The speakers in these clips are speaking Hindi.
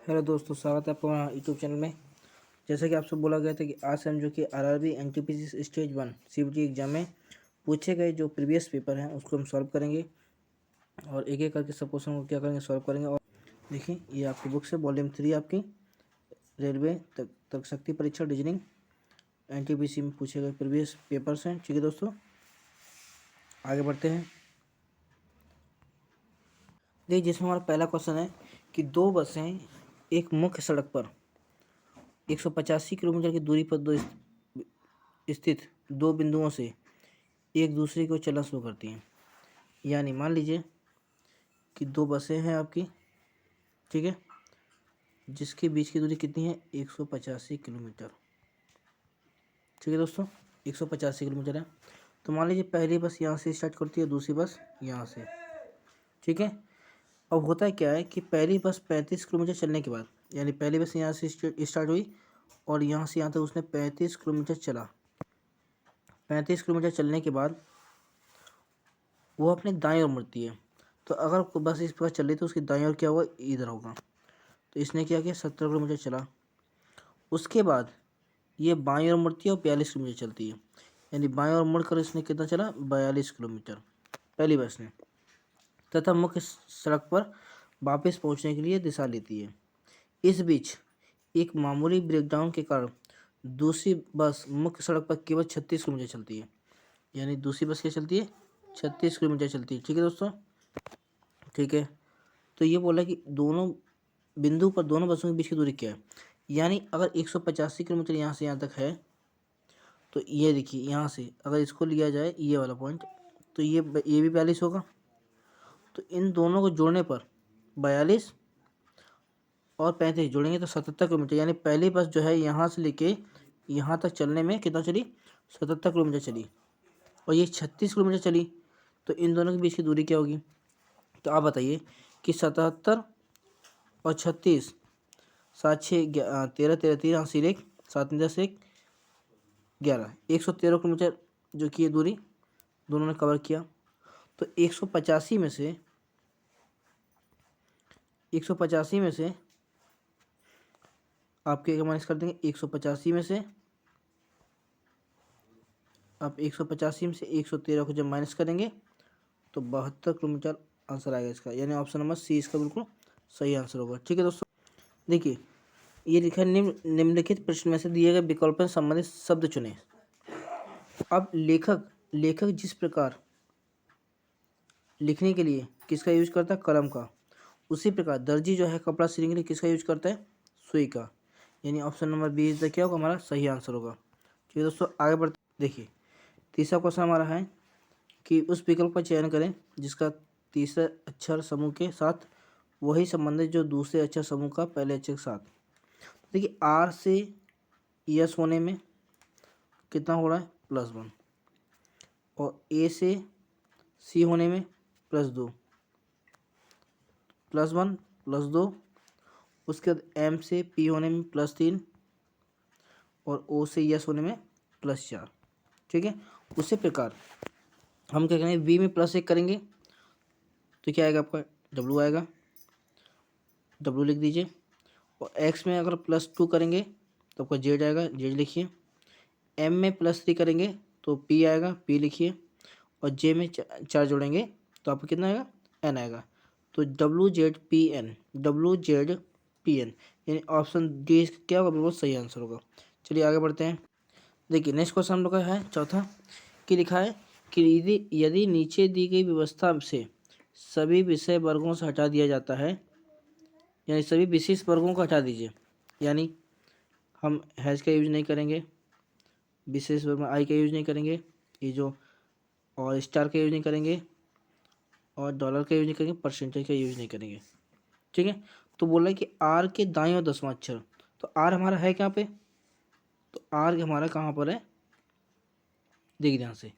हेलो दोस्तों, स्वागत है आपका हमारा यूट्यूब चैनल में। जैसा कि आपसे बोला गया था कि आज से हम जो कि RRB NTPC stage 1 CBT exam में पूछे गए जो प्रीवियस पेपर हैं उसको हम सॉल्व करेंगे और एक एक करके सब क्वेश्चन को क्या करेंगे, सॉल्व करेंगे। और देखिए, ये आपकी बुक्स है, वॉल्यूम 3 आपकी रेलवे तक शक्ति परीक्षा रीजनिंग एनटीपीसी में पूछे गए प्रीवियस पेपर्स हैं। ठीक है दोस्तों, आगे बढ़ते हैं। देखिए, जिसमें हमारा पहला क्वेश्चन है कि दो बसें एक मुख्य सड़क पर 185 किलोमीटर की दूरी पर स्थित दो बिंदुओं से एक दूसरे को चलना शुरू करती हैं। यानी मान लीजिए कि दो बसें हैं आपकी, ठीक है, जिसके बीच की दूरी कितनी है, 185 किलोमीटर। ठीक है दोस्तों, 185 किलोमीटर है। तो मान लीजिए पहली बस यहाँ से स्टार्ट करती है, दूसरी बस यहाँ से। ठीक है, अब होता क्या है कि पहली बस 35 किलोमीटर चलने के बाद, यानी पहली बस यहाँ से स्टार्ट हुई और यहाँ से यहाँ तक उसने 35 किलोमीटर चला। 35 किलोमीटर चलने के बाद वो अपने दाएं ओर मुड़ती है। तो अगर बस इस प्रकार चल रही तो उसकी दाएं ओर क्या होगा, इधर होगा। तो इसने क्या किया, 70 किलोमीटर चला। उसके बाद ये बाएं ओर मुड़ती है और 42 किलोमीटर चलती है। यानी बाएं ओर मुड़कर इसने कितना चला, 42 किलोमीटर पहली बस ने। तथा मुख्य सड़क पर वापस पहुंचने के लिए दिशा लेती है। इस बीच एक मामूली ब्रेकडाउन के कारण दूसरी बस मुख्य सड़क पर केवल 36 किलोमीटर चलती है। यानी दूसरी बस क्या चलती है, 36 किलोमीटर चलती है। ठीक है दोस्तों, ठीक है। तो ये बोला कि दोनों बिंदु पर दोनों बसों के बीच की दूरी क्या है। यानी अगर 185 किलोमीटर यहाँ से यहाँ तक है, तो ये देखिए यहाँ से अगर इसको लिया जाए ये वाला पॉइंट, तो ये भी 42 होगा। तो इन दोनों को जोड़ने पर 42 और 35 जोड़ेंगे तो 77 किलोमीटर। यानी पहली बस जो है यहाँ से लेके यहाँ तक चलने में कितना चली, 77 किलोमीटर चली। और ये 36 किलोमीटर चली। तो इन दोनों के बीच की दूरी क्या होगी। तो आप बताइए कि 77 और 36, 7 6 13 13 3 80 1 7 10 1 11, 113 किलोमीटर जो कि ये दूरी दोनों ने कवर किया। तो 185 में से आप क्या माइनस कर देंगे, 185 में से आप 185 में से 113 को जब माइनस करेंगे तो 72 किलोमीटर आंसर आएगा इसका। यानी ऑप्शन नंबर सी इसका बिल्कुल सही आंसर होगा। ठीक है दोस्तों, देखिए ये लिखा है निम्नलिखित प्रश्न में से दिए गए विकल्पों से संबंधित शब्द चुनें। अब लेखक जिस प्रकार लिखने के लिए किसका यूज करता है, कलम का, उसी प्रकार दर्जी जो है कपड़ा सिलने के लिए किसका यूज करता है, सुई का। यानी option number B is the क्या होगा, हमारा सही आंसर होगा। ठीक है दोस्तों, आगे बढ़ते देखिए तीसरा क्वेश्चन हमारा है कि उस विकल्प का चयन करें जिसका तीसरे अक्षर समूह के साथ वही संबंधित जो दूसरे अक्षर समूह का पहले अक्षर के साथ। देखिए आर से यस होने में कितना हो रहा है, +1, और ए से सी होने में +2, +1 +2। उसके बाद एम से पी होने में +3 और ओ से यस होने में +4। ठीक है, उसी प्रकार हम क्या करेंगे, वी में +1 करेंगे तो क्या आएगा आपका, डब्लू आएगा, डब्लू लिख दीजिए। और एक्स में अगर +2 करेंगे तो आपका जेड आएगा, जेड लिखिए। एम में +3 करेंगे तो पी आएगा, पी लिखिए। और जे में 4 जोड़ेंगे तो आपको कितना आएगा, एन आएगा। तो WZPN यानी ऑप्शन डी क्या होगा, बिल्कुल सही आंसर होगा। चलिए आगे बढ़ते हैं। देखिए नेक्स्ट क्वेश्चन हम लोग का है चौथा, कि लिखा है कि यदि नीचे दी गई व्यवस्था से सभी विषय वर्गों से हटा दिया जाता है, यानी सभी विशेष वर्गों को हटा दीजिए। यानी हम हैश का यूज नहीं करेंगे, विशेष वर्ग में आई का यूज नहीं करेंगे, ये जो और स्टार का यूज नहीं करेंगे, और डॉलर का यूज नहीं करेंगे, परसेंटेज का यूज नहीं करेंगे। ठीक है, तो बोल रहा है कि आर के दाएं और 10वां अक्षर। तो आर हमारा है कहाँ पे, तो आर हमारा कहाँ पर है, देखिए ध्यान से,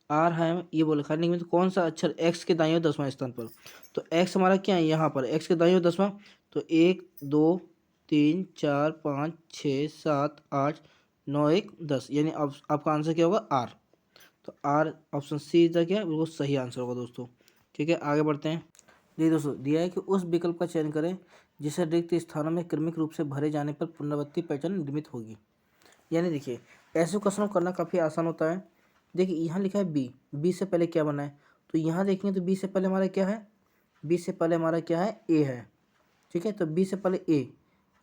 आर है ये बोले खाने में, तो कौन सा अक्षर एक्स के दाएं और 10वां स्थान पर। तो एक्स हमारा क्या है, यहाँ पर एक्स के दाएं और 10वां। तो 1 2 3 4 5 6 7 8 9 1 10, यानी आपका आंसर क्या होगा, आर। तो R option C is the क्या, बिल्कुल सही आंसर होगा दोस्तों। ठीक है, आगे बढ़ते हैं। देखिए दोस्तों दिया है कि उस विकल्प का चयन करें जिसे रिक्त स्थानों में क्रमिक रूप से भरे जाने पर पुनरावृत्ति पैटर्न निर्मित होगी। यानी देखिए ऐसे क्वेश्चन को करना काफ़ी आसान होता है। देखिए यहाँ लिखा है बी, बी से पहले क्या बना है, तो यहाँ देखेंगे तो बी से पहले हमारा क्या है, बी से पहले हमारा क्या है, ए है। ठीक है, तो बी से पहले ए,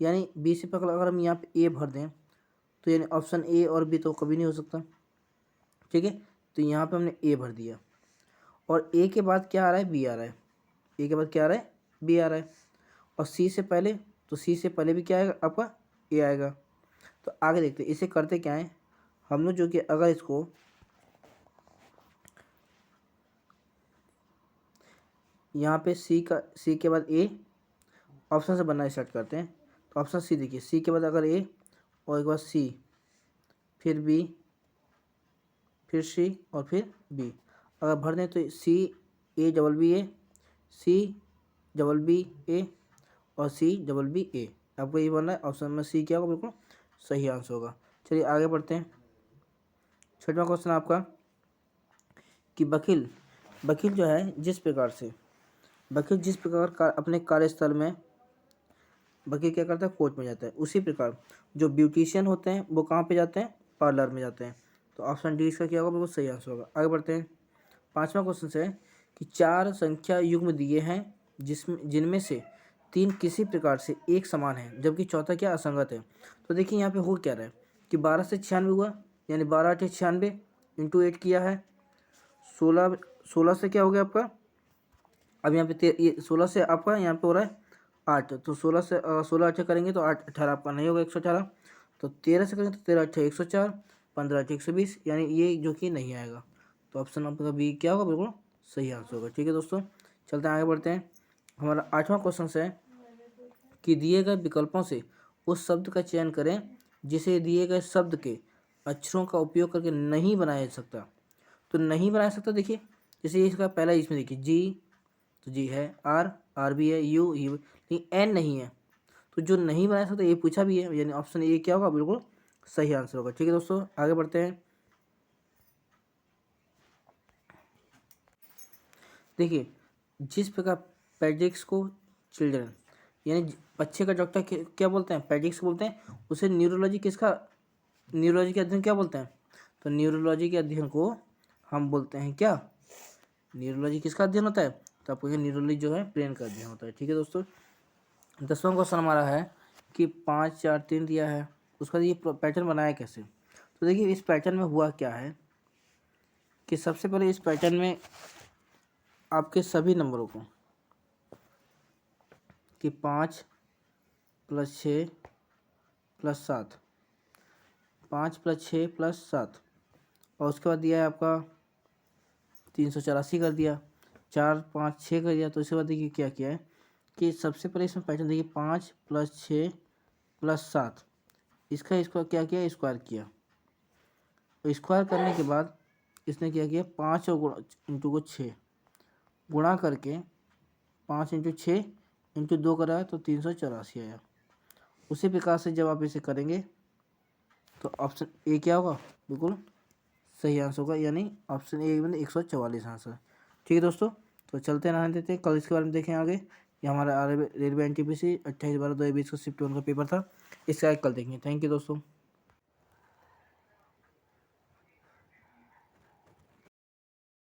यानी बी से पहले अगर हम यहाँ पे ए भर दें तो यानी ऑप्शन ए और बी तो कभी नहीं हो सकता। ठीक है, तो यहाँ पे हमने ए भर दिया और ए के बाद क्या आ रहा है, बी आ रहा है। ए के बाद क्या आ रहा है, बी आ रहा है। और सी से पहले, तो सी से पहले भी क्या आएगा आपका, ए आएगा। तो आगे देखते हैं इसे करते क्या है हम लोग, जो कि अगर इसको यहाँ पे सी के बाद ए ऑप्शन से बनना स्टार्ट करते हैं। तो ऑप्शन सी देखिए, सी के बाद अगर ए और एक बार सी, फिर बी, फिर सी और फिर बी, अगर भर दें तो C A double B A, C double B A और सी डबल बी ए। आपको ये बनना है ऑप्शन में सी क्या होगा, बिल्कुल सही आंसर होगा। चलिए आगे बढ़ते हैं। छठवां क्वेश्चन आपका कि वकील जो है जिस प्रकार अपने कार्यस्थल में वकील क्या करता है, कोर्ट में जाता है, उसी प्रकार जो ब्यूटिशियन होते हैं वो कहाँ पे जाते हैं, पार्लर में जाते हैं। तो ऑप्शन डी इसका क्या होगा, बिल्कुल सही आंसर होगा। आगे बढ़ते हैं। पांचवा क्वेश्चन से कि 4 संख्या युग्म दिए हैं जिनमें से 3 किसी प्रकार से एक समान है जबकि चौथा क्या असंगत है। तो देखिए यहाँ पे हो क्या रहा है कि 12 से 96 हुआ, यानी 12 8 96 इंटू 8 किया है। 16 से क्या हो गया आपका, अब यहाँ पे ये 16 से आपका यहाँ पे हो रहा है 8, तो 16 से 16 8 करेंगे तो 8 18 आपका नहीं होगा 118। तो 13 से करेंगे तो 13 8 104, 15 8 120, यानी ये जो कि नहीं आएगा। तो ऑप्शन आपका बी क्या होगा, बिल्कुल सही आंसर होगा। ठीक है दोस्तों, चलते हैं आगे बढ़ते हैं। हमारा 8वां क्वेश्चन है कि दिए गए विकल्पों से उस शब्द का चयन करें जिसे दिए गए शब्द के अक्षरों का उपयोग करके नहीं बनाया जा सकता। तो नहीं बनाया सकता, देखिए जैसे इसका पहला इसमें देखिए जी, तो जी है, आर भी है, यू लेकिन एन नहीं है। तो जो नहीं बना सकता ये पूछा भी है, यानी ऑप्शन ए क्या होगा, बिल्कुल सही आंसर होगा। ठीक है दोस्तों, आगे बढ़ते हैं। देखिए जिस प्रकार पेडिग्रिक्स को चिल्ड्रन, यानी बच्चे का डॉक्टर क्या बोलते हैं, पेडिग्रिक्स बोलते हैं, उसे न्यूरोलॉजी के अध्ययन क्या बोलते हैं। तो न्यूरोलॉजी के अध्ययन को हम बोलते हैं क्या, न्यूरोलॉजी किसका अध्ययन होता है, तो आपको न्यूरोलॉजी जो है ब्रेन का अध्ययन होता है। ठीक है दोस्तों, 10वां क्वेश्चन हमारा है कि 5 4 3 दिया है, उसका ये पैटर्न बनाया कैसे। तो देखिए इस पैटर्न में हुआ क्या है कि सबसे पहले इस पैटर्न में आपके सभी नंबरों को कि 5 + 6 + 7, 5 + 6 + 7, और उसके बाद दिया है आपका 384 कर दिया, 4 5 6 कर दिया। तो उसके बाद देखिए क्या किया है कि सबसे पहले इसमें पैटर्न देखिए 5 + 6 + 7, इसका क्या किया, स्क्वायर किया। और स्क्वायर करने के बाद इसने क्या किया, 5 और इंटू को 6 गुणा करके 5 × 6 × 2 कराया तो 384 आया। उसी प्रकार से जब आप इसे करेंगे तो ऑप्शन ए क्या होगा, बिल्कुल सही आंसर होगा, यानी ऑप्शन ए में 144 आंसर। ठीक है दोस्तों, तो चलते रहने देते हैं, कल इसके बारे में देखें आगे। ये हमारा रेलवे NTPC 28/12/2020 का शिफ्ट 1 का पेपर था, इसका कल देखेंगे। थैंक यू दोस्तों।